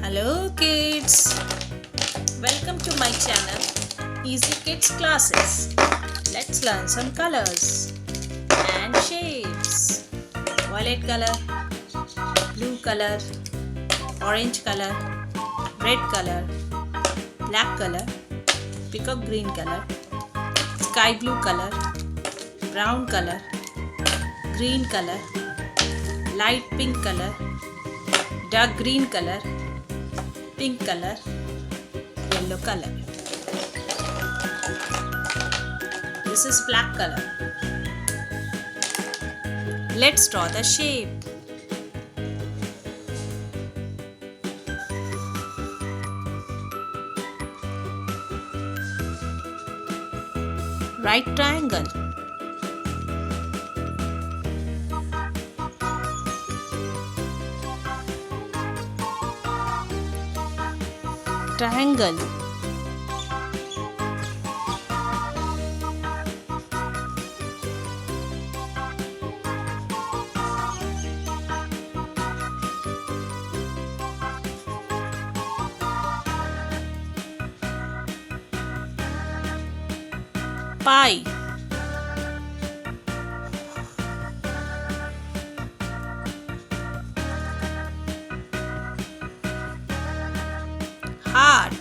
Hello kids, welcome to my channel Easy Kids Classes. Let's learn some colors and shapes. Violet color, blue color, orange color, red color, black color, peacock green color, sky blue color, brown color, green color, light pink color, dark green color, pink color, yellow color. This is black color. Let's draw the shape. Right triangle. Triangle. Pie. Heart.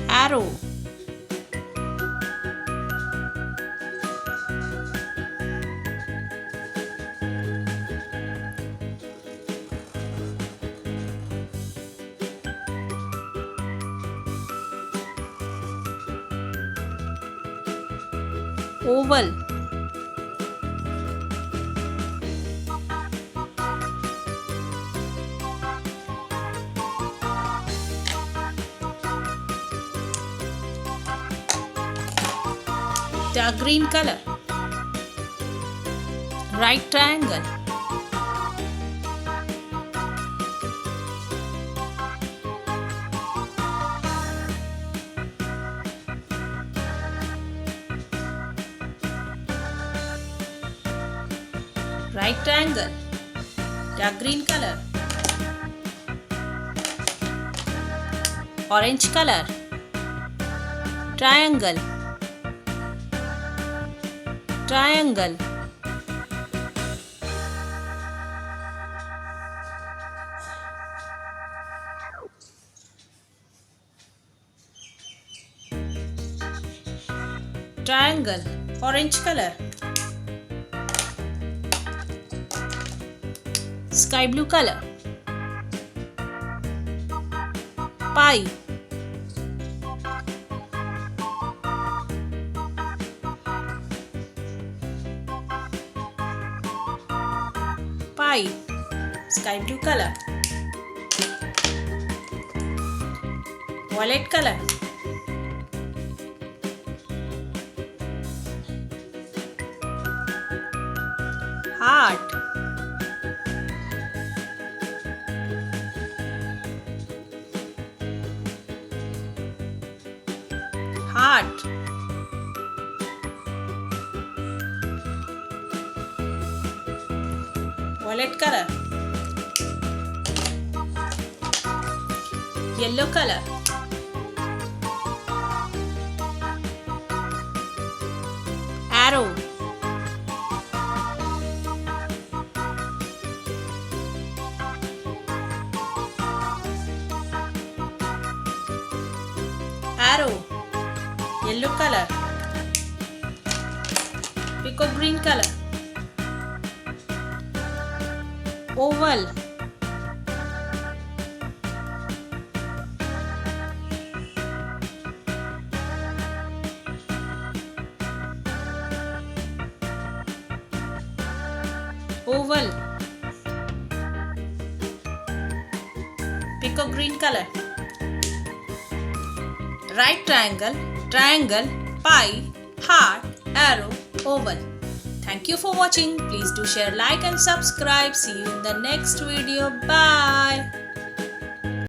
Arrow. Oval. Dark green color. Right triangle. Right triangle. Dark green color. Orange color. Triangle. Triangle. Triangle. Orange color. Sky blue color. Pie. Pie. Sky blue color. Violet color. Heart. Heart. Violet color. Yellow color. Arrow. Arrow. Yellow color. Peacock green color. Oval. Oval. Peacock green color. Right triangle, triangle, pie, heart, arrow, oval. Thank you for watching. Please do share, like and subscribe. See you in the next video. Bye.